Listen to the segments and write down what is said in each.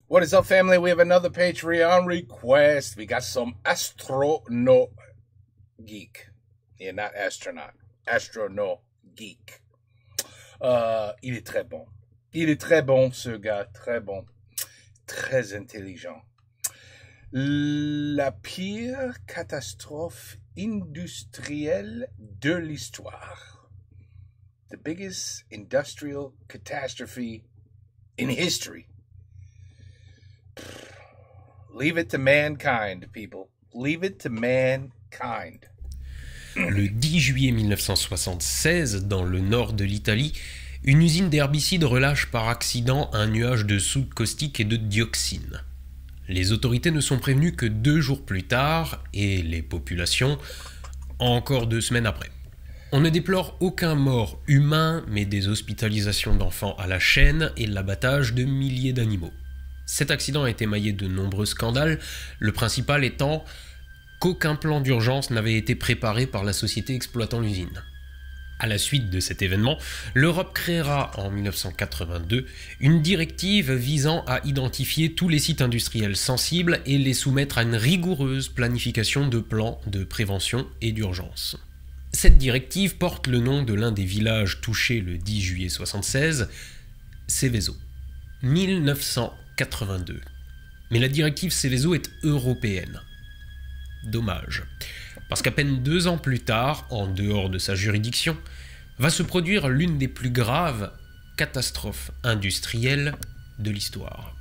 What is up, family? We have another Patreon request. We got some Astrono Geek. Yeah, not astronaut. Astrono Geek. Il est très bon. Il est très bon, ce gars. Très bon. Très intelligent. La pire catastrophe industrielle de l'histoire. The biggest industrial catastrophe in history. Leave it to mankind, people. Leave it to mankind. Le 10 juillet 1976, dans le nord de l'Italie, une usine d'herbicides relâche par accident un nuage de soude caustique et de dioxine. Les autorités ne sont prévenues que 2 jours plus tard, et les populations, encore 2 semaines après. On ne déplore aucun mort humain, mais des hospitalisations d'enfants à la chaîne et l'abattage de milliers d'animaux. Cet accident a été émaillé de nombreux scandales, le principal étant qu'aucun plan d'urgence n'avait été préparé par la société exploitant l'usine. À la suite de cet événement, l'Europe créera en 1982 une directive visant à identifier tous les sites industriels sensibles et les soumettre à une rigoureuse planification de plans de prévention et d'urgence. Cette directive porte le nom de l'un des villages touchés le 10 juillet 1976, Seveso. 1982. Mais la directive Seveso est européenne. Dommage. Parce qu'à peine 2 ans plus tard, en dehors de sa juridiction, va se produire l'une des plus graves catastrophes industrielles de l'histoire.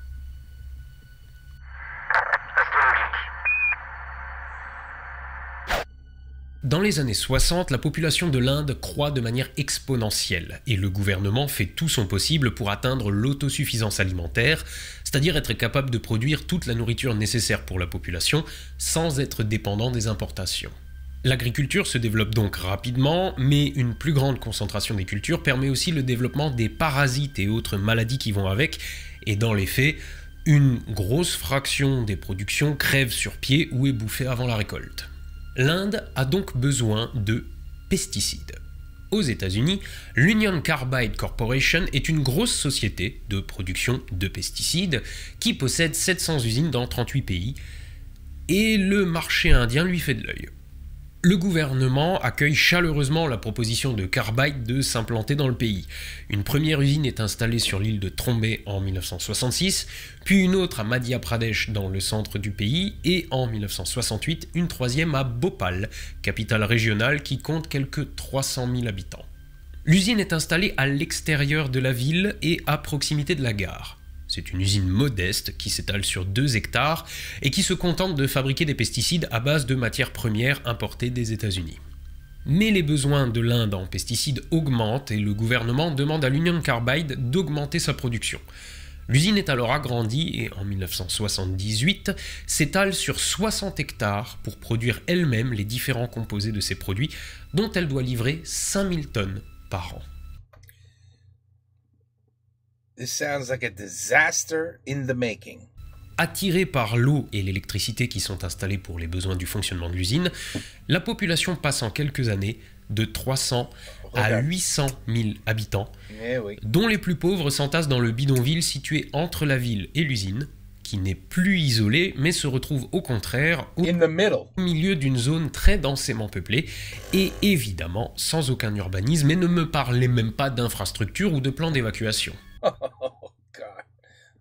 Dans les années 60, la population de l'Inde croît de manière exponentielle et le gouvernement fait tout son possible pour atteindre l'autosuffisance alimentaire, c'est-à-dire être capable de produire toute la nourriture nécessaire pour la population sans être dépendant des importations. L'agriculture se développe donc rapidement, mais une plus grande concentration des cultures permet aussi le développement des parasites et autres maladies qui vont avec, et dans les faits, une grosse fraction des productions crève sur pied ou est bouffée avant la récolte. L'Inde a donc besoin de pesticides. Aux États-Unis, l'Union Carbide Corporation est une grosse société de production de pesticides qui possède 700 usines dans 38 pays et le marché indien lui fait de l'œil. Le gouvernement accueille chaleureusement la proposition de Carbide de s'implanter dans le pays. Une première usine est installée sur l'île de Trombay en 1966, puis une autre à Madhya Pradesh dans le centre du pays, et en 1968, une troisième à Bhopal, capitale régionale qui compte quelques 300 000 habitants. L'usine est installée à l'extérieur de la ville et à proximité de la gare. C'est une usine modeste qui s'étale sur 2 hectares et qui se contente de fabriquer des pesticides à base de matières premières importées des États-Unis. Mais les besoins de l'Inde en pesticides augmentent et le gouvernement demande à l'Union Carbide d'augmenter sa production. L'usine est alors agrandie et en 1978 s'étale sur 60 hectares pour produire elle-même les différents composés de ses produits dont elle doit livrer 5000 tonnes par an. This sounds like a disaster in the making. Attirée par l'eau et l'électricité qui sont installées pour les besoins du fonctionnement de l'usine, la population passe en quelques années de 300 à 800 000 habitants, dont les plus pauvres s'entassent dans le bidonville situé entre la ville et l'usine, qui n'est plus isolé mais se retrouve au contraire au milieu d'une zone très densément peuplée et évidemment sans aucun urbanisme, et ne me parlez même pas d'infrastructures ou de plans d'évacuation. Oh, God.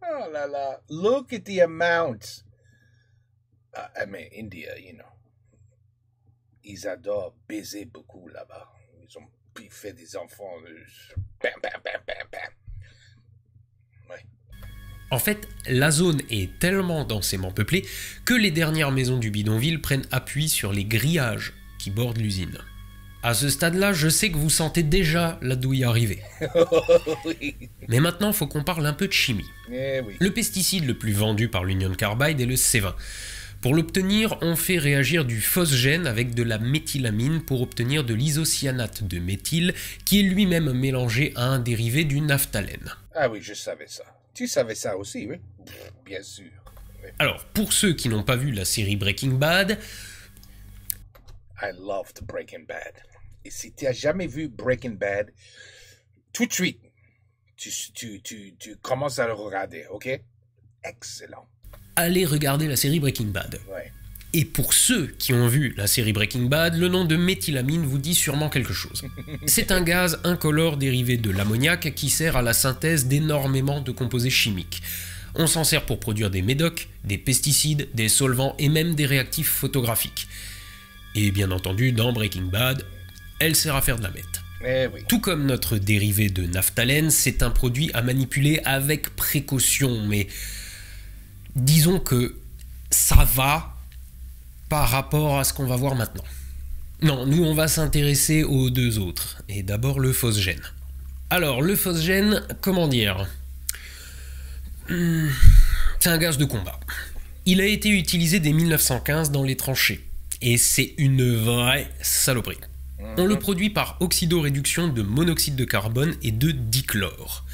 Oh, la la. Look at the amount. I mean, India, you know. Ils adorent baiser beaucoup là-bas. Ils ont fait des enfants. Bam, bam, bam, bam, bam. Ouais. En fait, la zone est tellement densément peuplée que les dernières maisons du bidonville prennent appui sur les grillages qui bordent l'usine. À ce stade-là, je sais que vous sentez déjà la douille arriver. Oui. Mais maintenant, il faut qu'on parle un peu de chimie. Oui. Le pesticide le plus vendu par l'Union Carbide est le C20. Pour l'obtenir, on fait réagir du phosgène avec de la méthylamine pour obtenir de l'isocyanate de méthyle, qui est lui-même mélangé à un dérivé du naphthalène. Ah oui, je savais ça. Tu savais ça aussi, oui? Bien sûr. Oui. Alors, pour ceux qui n'ont pas vu la série Breaking Bad, I loved Breaking Bad. Et si tu n'as jamais vu Breaking Bad, tout de suite, tu commences à le regarder, ok? excellent. Allez regarder la série Breaking Bad. Ouais. Et pour ceux qui ont vu la série Breaking Bad, le nom de méthylamine vous dit sûrement quelque chose. C'est un gaz incolore dérivé de l'ammoniac qui sert à la synthèse d'énormément de composés chimiques. On s'en sert pour produire des médocs, des pesticides, des solvants et même des réactifs photographiques. Et bien entendu, dans Breaking Bad, elle sert à faire de la meth. Eh oui. Tout comme notre dérivé de naphtalène, c'est un produit à manipuler avec précaution, mais disons que ça va par rapport à ce qu'on va voir maintenant. Non, nous on va s'intéresser aux deux autres, et d'abord le phosgène. Alors, le phosgène, comment dire ? C'est un gaz de combat. Il a été utilisé dès 1915 dans les tranchées, et c'est une vraie saloperie. On le produit par oxydoréduction de monoxyde de carbone et de dichlore.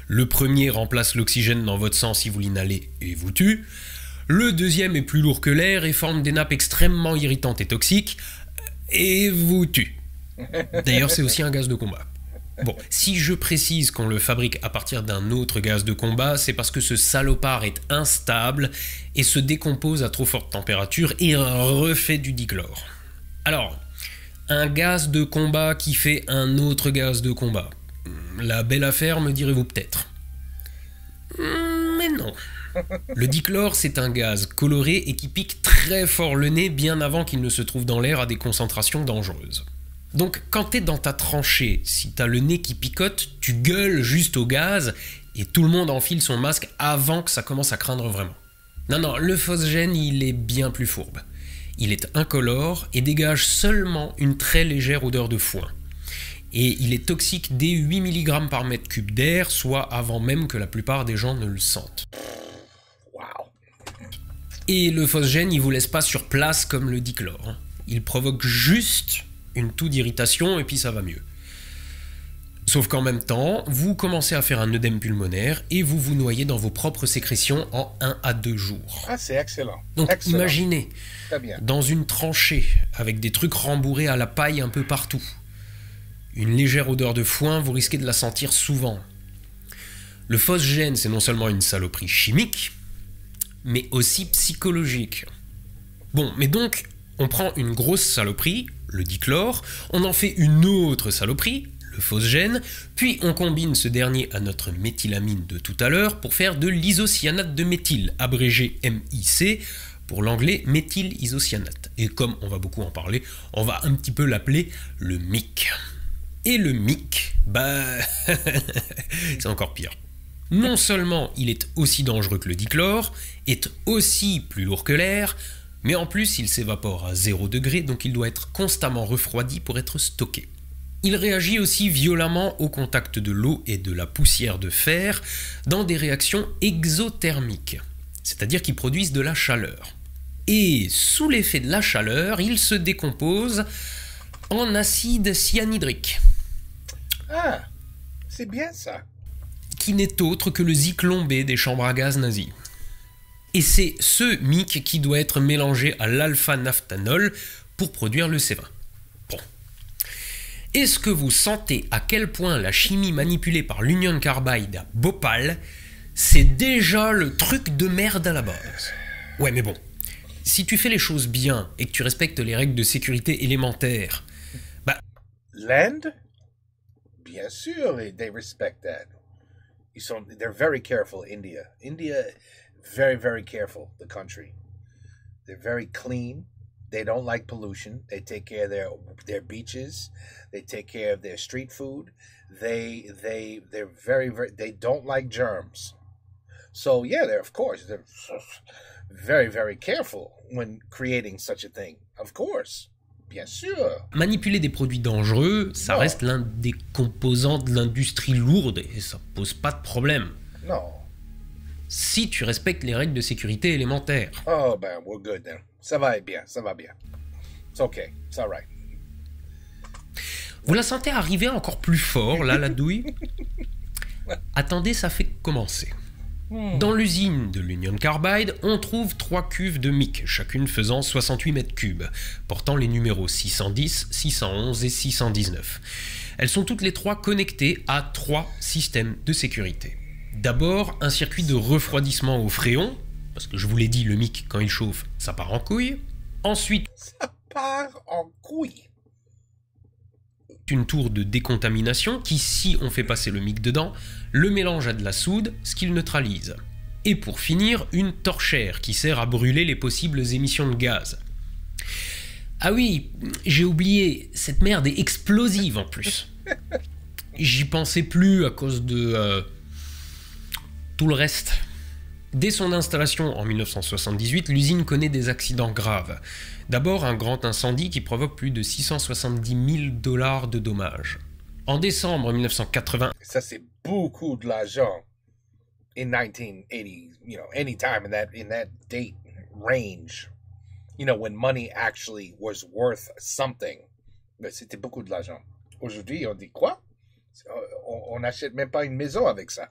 Le premier remplace l'oxygène dans votre sang si vous l'inhalez et vous tue. Le deuxième est plus lourd que l'air et forme des nappes extrêmement irritantes et toxiques et vous tue. D'ailleurs, c'est aussi un gaz de combat. Bon, si je précise qu'on le fabrique à partir d'un autre gaz de combat, c'est parce que ce salopard est instable et se décompose à trop forte température et refait du dichlore. Alors, un gaz de combat qui fait un autre gaz de combat. La belle affaire, me direz-vous peut-être. Mais non. Le dichlore, c'est un gaz coloré et qui pique très fort le nez bien avant qu'il ne se trouve dans l'air à des concentrations dangereuses. Donc quand t'es dans ta tranchée, si t'as le nez qui picote, tu gueules juste au gaz et tout le monde enfile son masque avant que ça commence à craindre vraiment. Non, le phosgène, il est bien plus fourbe. Il est incolore et dégage seulement une très légère odeur de foin. Et il est toxique dès 8 mg par mètre cube d'air, soit avant même que la plupart des gens ne le sentent. Wow. Et le phosgène, il vous laisse pas sur place comme le dichlore. Il provoque juste une toux d'irritation et puis ça va mieux. Sauf qu'en même temps, vous commencez à faire un œdème pulmonaire et vous vous noyez dans vos propres sécrétions en 1 à 2 jours. Ah, c'est excellent. Donc excellent. imaginez, Très bien. dans une tranchée, avec des trucs rembourrés à la paille un peu partout. Une légère odeur de foin, vous risquez de la sentir souvent. Le phosgène, c'est non seulement une saloperie chimique, mais aussi psychologique. Bon, mais donc, on prend une grosse saloperie, le dichlore, on en fait une autre saloperie, le phosgène, puis on combine ce dernier à notre méthylamine de tout à l'heure pour faire de l'isocyanate de méthyle, abrégé MIC, pour l'anglais méthylisocyanate. Et comme on va beaucoup en parler, on va un petit peu l'appeler le MIC. Et le MIC, c'est encore pire. Non seulement il est aussi dangereux que le dichlore, est aussi plus lourd que l'air, mais en plus il s'évapore à 0 degré, donc il doit être constamment refroidi pour être stocké. Il réagit aussi violemment au contact de l'eau et de la poussière de fer dans des réactions exothermiques, c'est-à-dire qui produisent de la chaleur. Et sous l'effet de la chaleur, il se décompose en acide cyanhydrique. Ah, c'est bien ça. Qui n'est autre que le zyklon B des chambres à gaz nazis. Et c'est ce MIC qui doit être mélangé à l'alpha-naphthanol pour produire le C20. Bon. Est-ce que vous sentez à quel point la chimie manipulée par l'Union Carbide à Bhopal, c'est déjà le truc de merde à la base? Ouais, mais bon. Si tu fais les choses bien et que tu respectes les règles de sécurité élémentaires, Land? Bien sûr, they respect that. They're very careful, India. India, very, very careful, the country. They're very clean. They don't like pollution. They take care of their beaches. They take care of their street food. They're very, very, they don't like germs. So yeah, they're very, very careful when creating such a thing. Of course. Bien sûr. Manipuler des produits dangereux, ça reste l'un des composants de l'industrie lourde et ça pose pas de problème. Non. Si tu respectes les règles de sécurité élémentaires. Oh ben, we're good then. Ça va bien, ça va bien. It's okay, it's alright. Vous la sentez arriver encore plus fort, là, la douille? Attendez, ça fait commencer. Dans l'usine de l'Union Carbide, on trouve 3 cuves de MIC, chacune faisant 68 mètres cubes, portant les numéros 610, 611 et 619. Elles sont toutes les 3 connectées à 3 systèmes de sécurité. D'abord, un circuit de refroidissement au fréon, parce que je vous l'ai dit, le mic, quand il chauffe, ça part en couille. Ensuite, Ça part en couille. une tour de décontamination qui, si on fait passer le mic dedans, le mélange à de la soude, ce qu'il neutralise. Et pour finir, une torchère qui sert à brûler les possibles émissions de gaz. Ah oui, j'ai oublié, cette merde est explosive en plus. J'y pensais plus à cause de tout le reste. Dès son installation en 1978, l'usine connaît des accidents graves. D'abord, un grand incendie qui provoque plus de 670 000 $ de dommages. En décembre 1980, Ça, c'est beaucoup de l'argent. In 1980, anytime in that date range, when money actually was worth something. Mais c'était beaucoup de l'argent. Aujourd'hui, on dit quoi? On n'achète même pas une maison avec ça.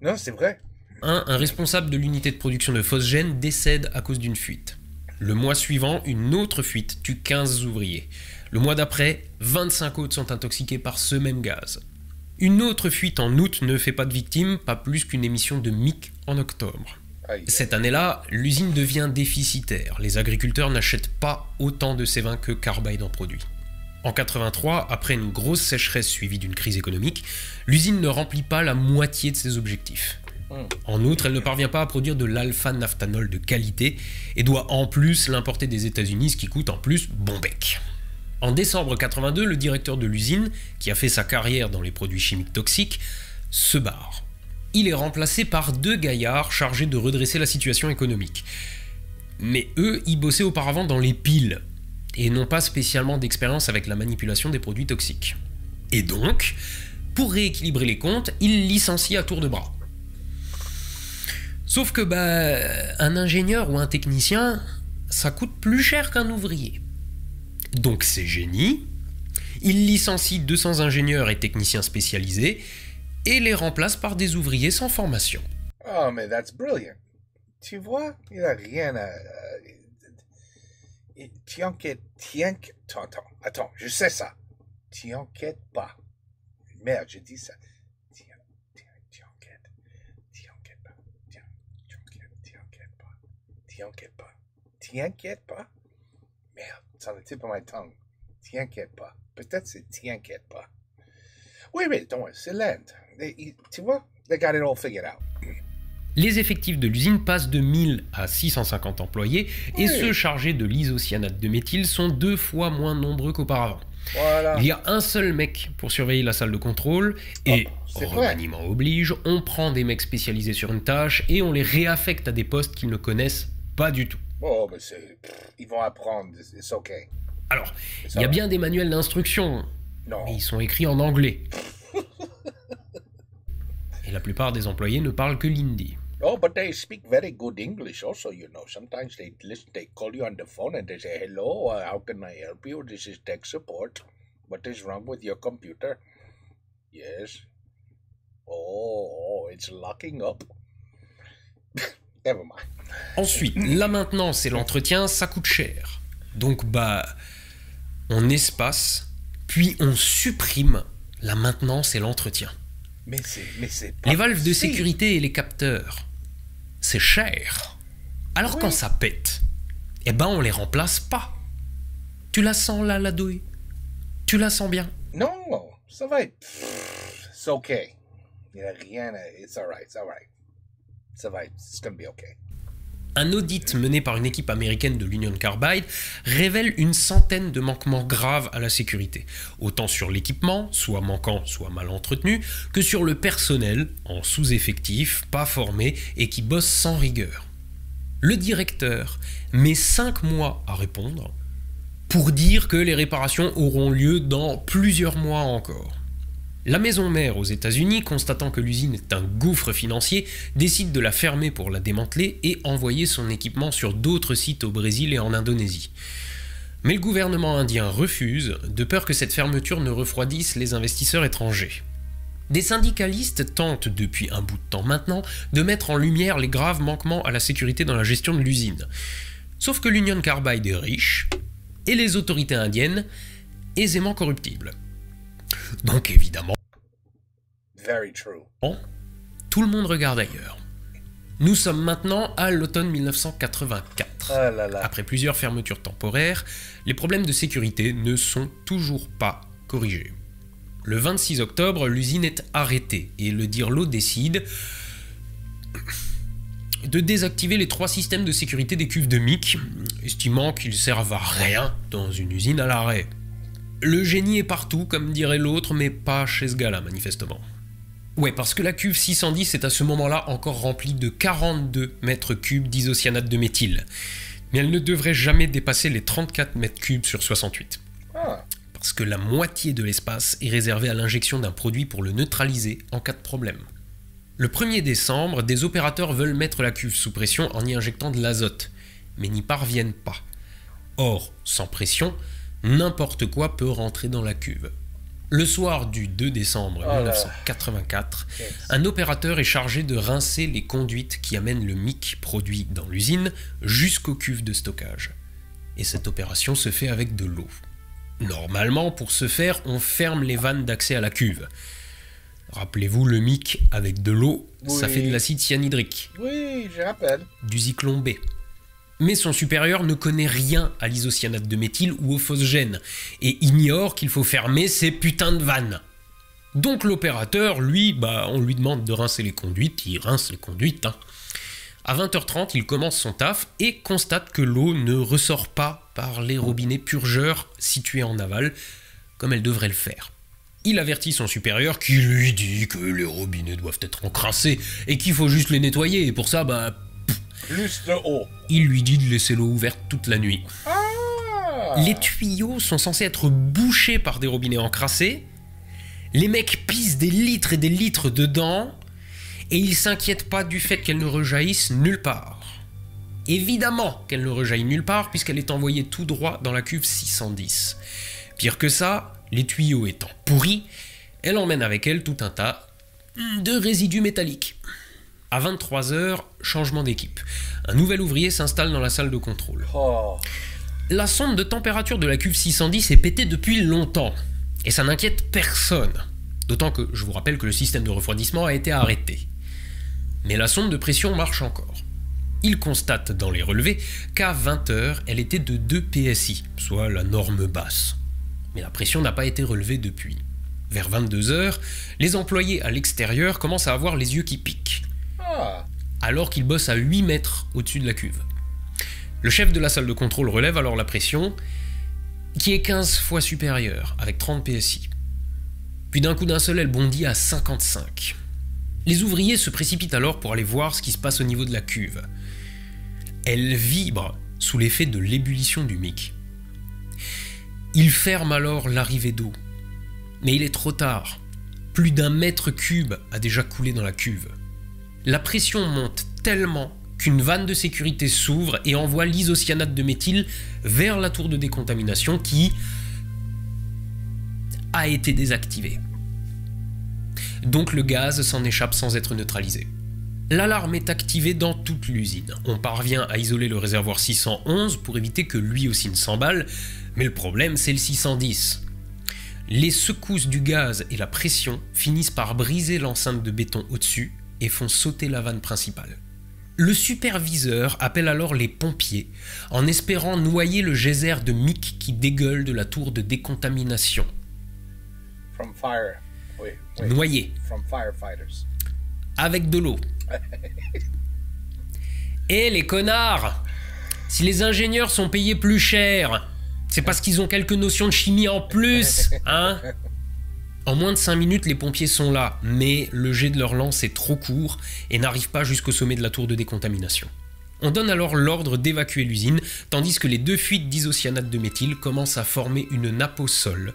Non, c'est vrai. un responsable de l'unité de production de phosgène décède à cause d'une fuite. Le mois suivant, une autre fuite tue 15 ouvriers. Le mois d'après, 25 autres sont intoxiqués par ce même gaz. Une autre fuite en août ne fait pas de victimes, pas plus qu'une émission de mic en octobre. Cette année-là, l'usine devient déficitaire. Les agriculteurs n'achètent pas autant de C20 que Carbide en produit. En 83, après une grosse sécheresse suivie d'une crise économique, l'usine ne remplit pas la moitié de ses objectifs. En outre, elle ne parvient pas à produire de l'alpha-naphthanol de qualité et doit en plus l'importer des États-Unis, ce qui coûte en plus bon bec. En décembre 82, le directeur de l'usine, qui a fait sa carrière dans les produits chimiques toxiques, se barre. Il est remplacé par 2 gaillards chargés de redresser la situation économique. Mais eux, ils bossaient auparavant dans les piles et n'ont pas spécialement d'expérience avec la manipulation des produits toxiques. Et donc, pour rééquilibrer les comptes, ils licencient à tour de bras. Sauf que un ingénieur ou un technicien, ça coûte plus cher qu'un ouvrier. Donc c'est génie, il licencie 200 ingénieurs et techniciens spécialisés et les remplace par des ouvriers sans formation. Oh, mais that's brilliant. Tu vois, il n'y a rien à... Attends, je sais ça. Tu enquêtes pas. Merde, je dis ça. Tu enquêtes pas. Merde, c'est le tip de ma tongue. T'y inquiète pas. Peut-être c'est t'y inquiète pas. Oui, don't worry, c'est lent. Tu vois, they got it all figured out. Les effectifs de l'usine passent de 1000 à 650 employés et ceux chargés de l'isocyanate de méthyle sont 2 fois moins nombreux qu'auparavant. Voilà. Il y a un seul mec pour surveiller la salle de contrôle et, remaniement oblige, on prend des mecs spécialisés sur une tâche et on les réaffecte à des postes qu'ils ne connaissent pas du tout. Oh, mais ils vont apprendre, c'est ok. Alors, il y a bien des manuels d'instruction, mais ils sont écrits en anglais. Et la plupart des employés ne parlent que l'hindi. Oh, but they speak very good English also, Sometimes they call you on the phone and they say, hello, how can I help you? This is tech support. What is wrong with your computer? Yes. Oh, it's locking up. Never mind. Ensuite, la maintenance et l'entretien, ça coûte cher. Donc, on espace, puis on supprime la maintenance et l'entretien. Mais c'est pas les valves de possible. sécurité et les capteurs, c'est cher. Alors quand ça pète, on les remplace pas. Tu la sens là, la douille? Tu la sens bien? Non, ça va être... C'est ok. Il n'y a rien à... It's alright. Ça va être... It's gonna be okay. Un audit mené par une équipe américaine de l'Union Carbide révèle une centaine de manquements graves à la sécurité, autant sur l'équipement, soit manquant, soit mal entretenu, que sur le personnel, en sous-effectif, pas formé et qui bosse sans rigueur. Le directeur met 5 mois à répondre pour dire que les réparations auront lieu dans plusieurs mois encore. La maison mère aux États-Unis, constatant que l'usine est un gouffre financier, décide de la fermer pour la démanteler et envoyer son équipement sur d'autres sites au Brésil et en Indonésie. Mais le gouvernement indien refuse, de peur que cette fermeture ne refroidisse les investisseurs étrangers. Des syndicalistes tentent depuis un bout de temps maintenant de mettre en lumière les graves manquements à la sécurité dans la gestion de l'usine. Sauf que l'Union Carbide est riche et les autorités indiennes aisément corruptibles. Donc évidemment, Very true. tout le monde regarde ailleurs. Nous sommes maintenant à l'automne 1984. Ah là là. Après plusieurs fermetures temporaires, les problèmes de sécurité ne sont toujours pas corrigés. Le 26 octobre, l'usine est arrêtée et le DIRLO décide de désactiver les 3 systèmes de sécurité des cuves de mic, estimant qu'ils servent à rien dans une usine à l'arrêt. Le génie est partout, comme dirait l'autre, mais pas chez ce gars-là, manifestement. Ouais, parce que la cuve 610 est à ce moment-là encore remplie de 42 mètres cubes d'isocyanate de méthyle. Mais elle ne devrait jamais dépasser les 34 mètres cubes sur 68. Parce que la moitié de l'espace est réservé à l'injection d'un produit pour le neutraliser en cas de problème. Le 1er décembre, des opérateurs veulent mettre la cuve sous pression en y injectant de l'azote, mais n'y parviennent pas. Or, sans pression, n'importe quoi peut rentrer dans la cuve. Le soir du 2 décembre 1984, un opérateur est chargé de rincer les conduites qui amènent le mic produit dans l'usine jusqu'aux cuves de stockage. Et cette opération se fait avec de l'eau. Normalement, pour ce faire, on ferme les vannes d'accès à la cuve. Rappelez-vous, le mic avec de l'eau, ça fait de l'acide cyanhydrique. Oui, je rappelle. Du zyklon B. Mais son supérieur ne connaît rien à l'isocyanate de méthyle ou au phosgène, et ignore qu'il faut fermer ces putains de vannes. Donc l'opérateur, lui, on lui demande de rincer les conduites, il rince les conduites. À 20h30, il commence son taf et constate que l'eau ne ressort pas par les robinets purgeurs situés en aval, comme elle devrait le faire. Il avertit son supérieur qui lui dit que les robinets doivent être encrassés et qu'il faut juste les nettoyer, et pour ça, plus de eau. Il lui dit de laisser l'eau ouverte toute la nuit. Ah. Les tuyaux sont censés être bouchés par des robinets encrassés. Les mecs pissent des litres et des litres dedans. Et ils s'inquiètent pas du fait qu'elle ne rejaillisse nulle part. Évidemment qu'elle ne rejaillit nulle part puisqu'elle est envoyée tout droit dans la cuve 610. Pire que ça, les tuyaux étant pourris, elle emmène avec elle tout un tas de résidus métalliques. À 23h, changement d'équipe. Un nouvel ouvrier s'installe dans la salle de contrôle. La sonde de température de la cuve 610 est pétée depuis longtemps. Et ça n'inquiète personne. D'autant que je vous rappelle que le système de refroidissement a été arrêté. Mais la sonde de pression marche encore. Il constate dans les relevés qu'à 20h, elle était de 2 PSI, soit la norme basse. Mais la pression n'a pas été relevée depuis. Vers 22h, les employés à l'extérieur commencent à avoir les yeux qui piquent. Alors qu'ils bossent à 8 mètres au-dessus de la cuve. Le chef de la salle de contrôle relève alors la pression, qui est 15 fois supérieure, avec 30 PSI. Puis d'un coup d'un seul, elle bondit à 55. Les ouvriers se précipitent alors pour aller voir ce qui se passe au niveau de la cuve. Elle vibre sous l'effet de l'ébullition du mic. Ils ferment alors l'arrivée d'eau. Mais il est trop tard. Plus d'1 mètre cube a déjà coulé dans la cuve. La pression monte tellement qu'une vanne de sécurité s'ouvre et envoie l'isocyanate de méthyle vers la tour de décontamination qui a été désactivée. Donc le gaz s'en échappe sans être neutralisé. L'alarme est activée dans toute l'usine. On parvient à isoler le réservoir 611 pour éviter que lui aussi ne s'emballe, mais le problème c'est le 610. Les secousses du gaz et la pression finissent par briser l'enceinte de béton au-dessus et font sauter la vanne principale. Le superviseur appelle alors les pompiers en espérant noyer le geyser de mic qui dégueule de la tour de décontamination. From fire. Oui. Noyer. From firefighters. Avec de l'eau. Eh les connards! Si les ingénieurs sont payés plus cher, c'est parce qu'ils ont quelques notions de chimie en plus, hein? En moins de 5 minutes, les pompiers sont là, mais le jet de leur lance est trop court et n'arrive pas jusqu'au sommet de la tour de décontamination. On donne alors l'ordre d'évacuer l'usine, tandis que les 2 fuites d'isocyanate de méthyle commencent à former une nappe au sol.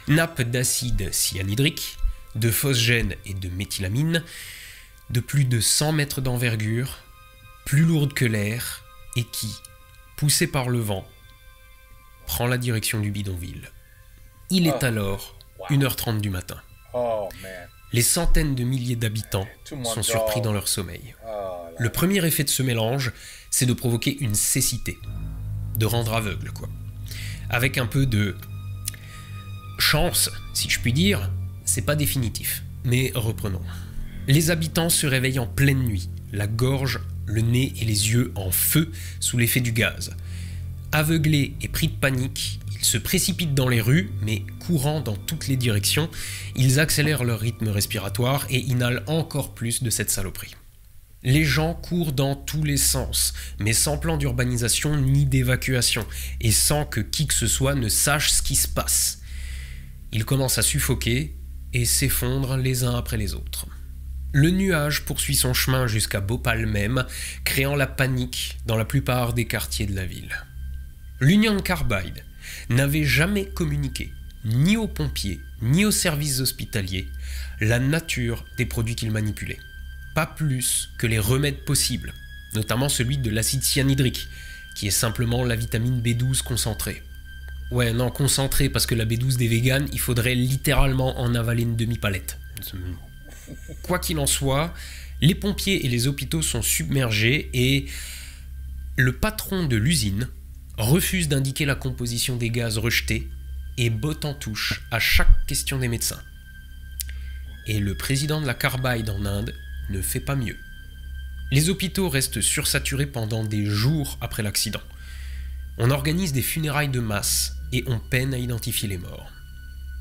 Nappe d'acide cyanhydrique, de phosgène et de méthylamine, de plus de 100 mètres d'envergure, plus lourde que l'air, et qui, poussée par le vent, prend la direction du bidonville. Il est alors 1h30 du matin. Les centaines de milliers d'habitants sont surpris dans leur sommeil. Le premier effet de ce mélange, c'est de provoquer une cécité. De rendre aveugle, quoi. Avec un peu de chance, si je puis dire, c'est pas définitif. Mais reprenons. Les habitants se réveillent en pleine nuit, la gorge, le nez et les yeux en feu sous l'effet du gaz. Aveuglés et pris de panique, ils se précipitent dans les rues, mais courant dans toutes les directions, ils accélèrent leur rythme respiratoire et inhalent encore plus de cette saloperie. Les gens courent dans tous les sens, mais sans plan d'urbanisation ni d'évacuation, et sans que qui que ce soit ne sache ce qui se passe. Ils commencent à suffoquer et s'effondrent les uns après les autres. Le nuage poursuit son chemin jusqu'à Bhopal même, créant la panique dans la plupart des quartiers de la ville. L'Union Carbide n'avait jamais communiqué, ni aux pompiers, ni aux services hospitaliers, la nature des produits qu'il manipulait. Pas plus que les remèdes possibles, notamment celui de l'acide cyanhydrique, qui est simplement la vitamine B12 concentrée. Ouais, non, concentrée, parce que la B12 des véganes, il faudrait littéralement en avaler une demi-palette. Quoi qu'il en soit, les pompiers et les hôpitaux sont submergés et le patron de l'usine refuse d'indiquer la composition des gaz rejetés et botte en touche à chaque question des médecins. Et le président de la Carbide en Inde ne fait pas mieux. Les hôpitaux restent sursaturés pendant des jours après l'accident. On organise des funérailles de masse et on peine à identifier les morts.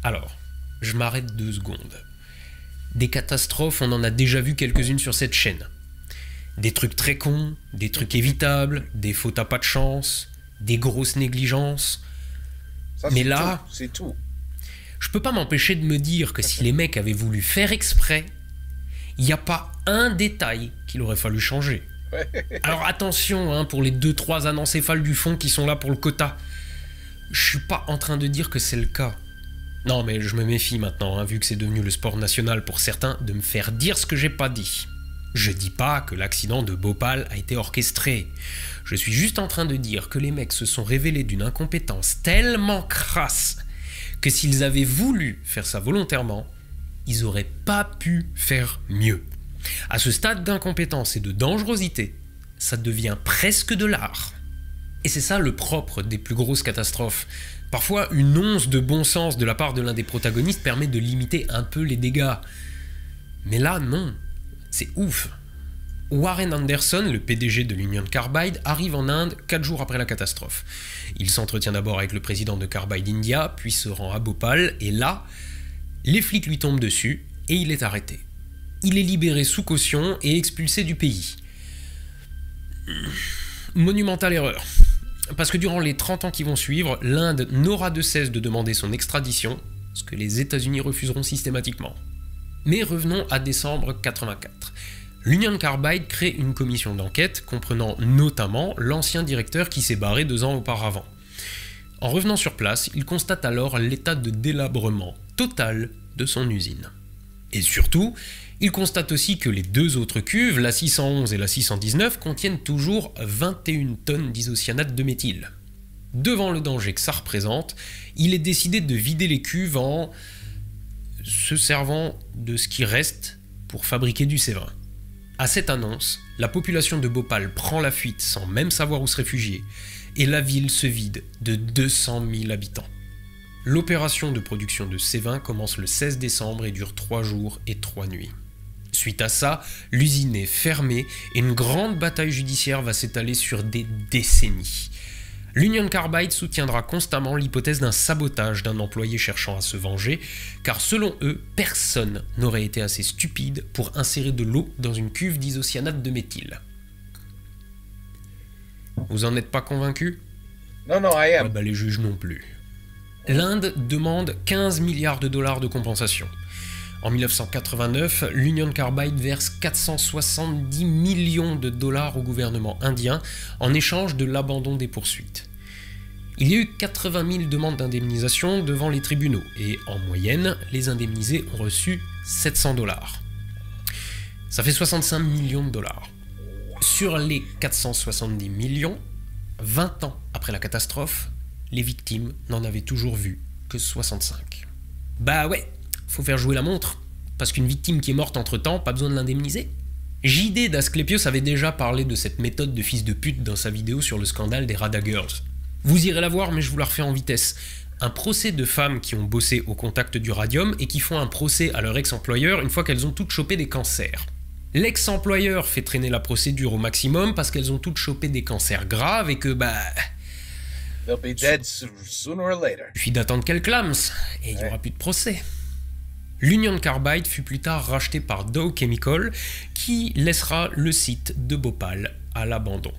Alors, je m'arrête 2 secondes. Des catastrophes, on en a déjà vu quelques-unes sur cette chaîne. Des trucs très cons, des trucs évitables, des fautes à pas de chance, des grosses négligences. Ça, mais là, c'est tout. Je peux pas m'empêcher de me dire que si les mecs avaient voulu faire exprès, il n'y a pas un détail qu'il aurait fallu changer. Alors attention pour les 2-3 anencéphales du fond qui sont là pour le quota. Je suis pas en train de dire que c'est le cas. Non mais je me méfie maintenant, vu que c'est devenu le sport national pour certains, de me faire dire ce que j'ai pas dit. Je dis pas que l'accident de Bhopal a été orchestré. Je suis juste en train de dire que les mecs se sont révélés d'une incompétence tellement crasse que s'ils avaient voulu faire ça volontairement, ils auraient pas pu faire mieux. À ce stade d'incompétence et de dangerosité, ça devient presque de l'art. Et c'est ça le propre des plus grosses catastrophes. Parfois, une once de bon sens de la part de l'un des protagonistes permet de limiter un peu les dégâts. Mais là, non. C'est ouf. Warren Anderson, le PDG de l'Union Carbide, arrive en Inde 4 jours après la catastrophe. Il s'entretient d'abord avec le président de Carbide India, puis se rend à Bhopal, et là, les flics lui tombent dessus, et il est arrêté. Il est libéré sous caution et expulsé du pays. Monumentale erreur. Parce que durant les 30 ans qui vont suivre, l'Inde n'aura de cesse de demander son extradition, ce que les États-Unis refuseront systématiquement. Mais revenons à décembre 84. L'Union Carbide crée une commission d'enquête comprenant notamment l'ancien directeur qui s'est barré 2 ans auparavant. En revenant sur place, il constate alors l'état de délabrement total de son usine. Et surtout, il constate aussi que les 2 autres cuves, la 611 et la 619, contiennent toujours 21 tonnes d'isocyanate de méthyle. Devant le danger que ça représente, il est décidé de vider les cuves en se servant de ce qui reste pour fabriquer du séverin. À cette annonce, la population de Bhopal prend la fuite sans même savoir où se réfugier, et la ville se vide de 200 000 habitants. L'opération de production de séverin commence le 16 décembre et dure 3 jours et 3 nuits. Suite à ça, l'usine est fermée et une grande bataille judiciaire va s'étaler sur des décennies. L'Union Carbide soutiendra constamment l'hypothèse d'un sabotage d'un employé cherchant à se venger, car selon eux, personne n'aurait été assez stupide pour insérer de l'eau dans une cuve d'isocyanate de méthyle. Vous en êtes pas convaincu ? Non, I am. Les juges non plus. L'Inde demande 15 milliards de dollars de compensation. En 1989, l'Union Carbide verse 470 millions de dollars au gouvernement indien en échange de l'abandon des poursuites. Il y a eu 80 000 demandes d'indemnisation devant les tribunaux et en moyenne, les indemnisés ont reçu 700 dollars. Ça fait 65 millions de dollars. Sur les 470 millions, 20 ans après la catastrophe, les victimes n'en avaient toujours vu que 65. Bah ouais, faut faire jouer la montre, parce qu'une victime qui est morte entre-temps, pas besoin de l'indemniser. JD d'Asclepios avait déjà parlé de cette méthode de fils de pute dans sa vidéo sur le scandale des Radha Girls. Vous irez la voir, mais je vous la refais en vitesse. un procès de femmes qui ont bossé au contact du radium et qui font un procès à leur ex-employeur une fois qu'elles ont toutes chopé des cancers. L'ex-employeur fait traîner la procédure au maximum parce qu'elles ont toutes chopé des cancers graves et que they'll be dead sooner or later. Il suffit d'attendre qu'elles clament et il n'y aura plus de procès. L'Union Carbide fut plus tard racheté par Dow Chemical qui laissera le site de Bhopal à l'abandon.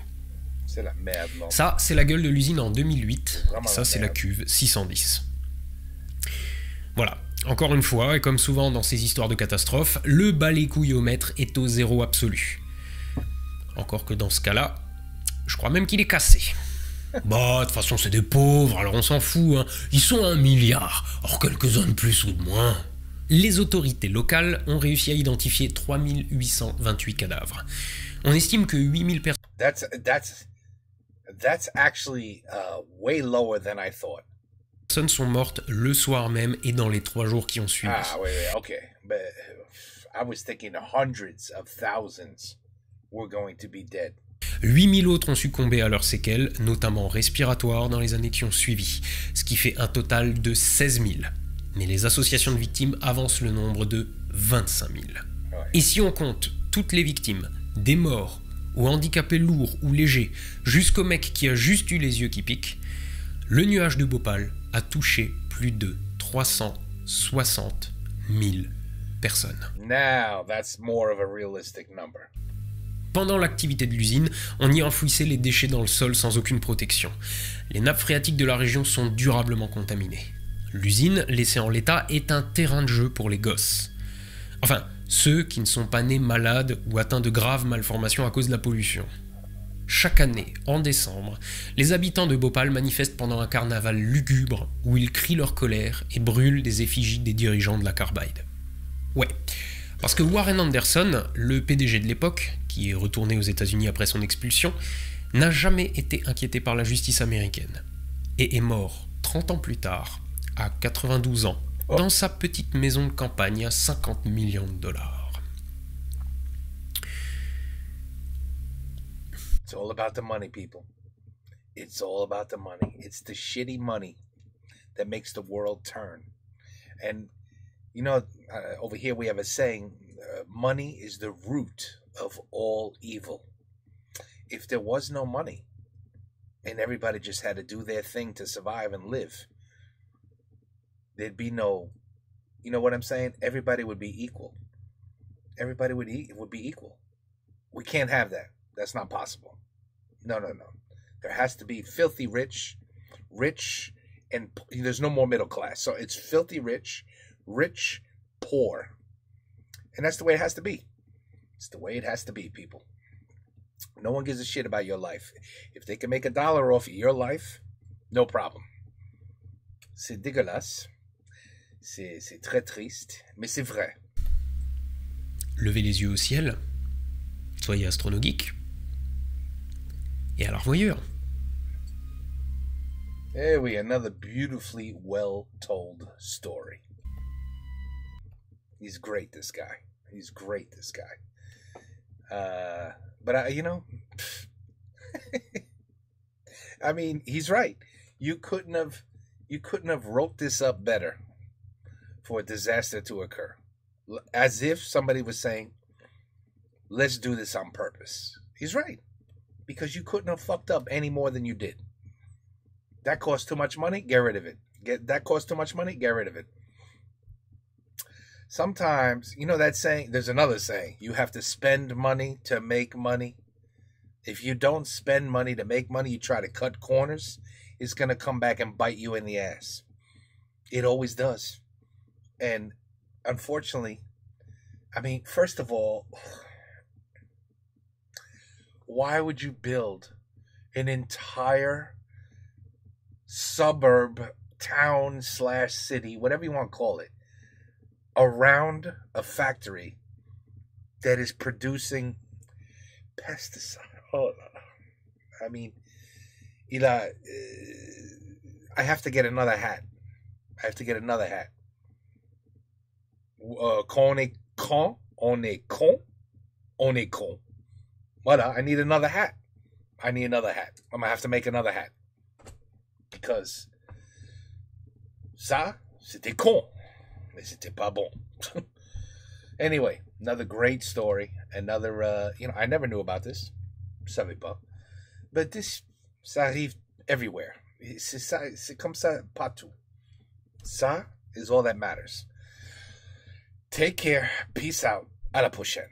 C'est la merde, non? Ça, c'est la gueule de l'usine en 2008. Et ça, c'est la merde. cuve 610. Voilà. Encore une fois, et comme souvent dans ces histoires de catastrophes, le balai-couillomètre est au zéro absolu. Encore que dans ce cas-là, je crois même qu'il est cassé. Bah, de toute façon, c'est des pauvres, alors on s'en fout, hein. Ils sont à 1 milliard, or quelques-uns de plus ou de moins. Les autorités locales ont réussi à identifier 3828 cadavres. On estime que 8000 That's actually way lower than I thought. personnes sont mortes le soir même et dans les 3 jours qui ont suivi. Wait, okay. But I was thinking hundreds of thousands were going to be dead. 8000 autres ont succombé à leurs séquelles, notamment respiratoires, dans les années qui ont suivi, ce qui fait un total de 16 000. Mais les associations de victimes avancent le nombre de 25 000. Ouais. Et si on compte toutes les victimes, des morts, ou handicapés lourds ou légers, jusqu'au mec qui a juste eu les yeux qui piquent, le nuage de Bhopal a touché plus de 360 000 personnes. Now that's more of a realistic number. Pendant l'activité de l'usine, on y enfouissait les déchets dans le sol sans aucune protection. Les nappes phréatiques de la région sont durablement contaminées. L'usine, laissée en l'état, est un terrain de jeu pour les gosses. Enfin, ceux qui ne sont pas nés malades ou atteints de graves malformations à cause de la pollution. Chaque année, en décembre, les habitants de Bhopal manifestent pendant un carnaval lugubre où ils crient leur colère et brûlent des effigies des dirigeants de la Carbide. Ouais, parce que Warren Anderson, le PDG de l'époque, qui est retourné aux États-Unis après son expulsion, n'a jamais été inquiété par la justice américaine et est mort 30 ans plus tard, à 92 ans, dans sa petite maison de campagne à 50 millions de dollars. It's all about the money, people. It's all about the money. It's the shitty money that makes the world turn. And, you know, over here we have a saying, money is the root of all evil. If there was no money and everybody just had to do their thing to survive and live, there'd be no, you know what I'm saying? Everybody would be equal. Everybody would be equal. We can't have that. That's not possible. No. There has to be filthy rich, and there's no more middle class. So it's filthy rich, poor. And that's the way it has to be. It's the way it has to be, people. No one gives a shit about your life. If they can make $1 off of your life, no problem. C'est dégueulasse. C'est très triste, mais c'est vrai. Levez les yeux au ciel, soyez astronogeek, et à la revoyure. There we another beautifully well told story. He's great, this guy. He's great, this guy. But I mean, he's right. You couldn't have wrote this up better for a disaster to occur. As if somebody was saying, let's do this on purpose. He's right. Because you couldn't have fucked up any more than you did. That cost too much money, get rid of it. That cost too much money, get rid of it. Sometimes, you know that saying, there's another saying, you have to spend money to make money. If you don't spend money to make money, you try to cut corners, it's going to come back and bite you in the ass. It always does. And unfortunately, I mean, first of all, why would you build an entire suburb, town / city, whatever you want to call it, around a factory that is producing pesticide? Oh, I mean, I have to get another hat. Quand on est con. Voilà, I need another hat. I'm going to have to make another hat. Because Ça, c'était con, mais c'était pas bon. Anyway, another great story. Another, I never knew about this. Je savais pas. But this, ça arrive everywhere. C'est comme ça partout. Ça is all that matters. Take care. Peace out. À la prochaine.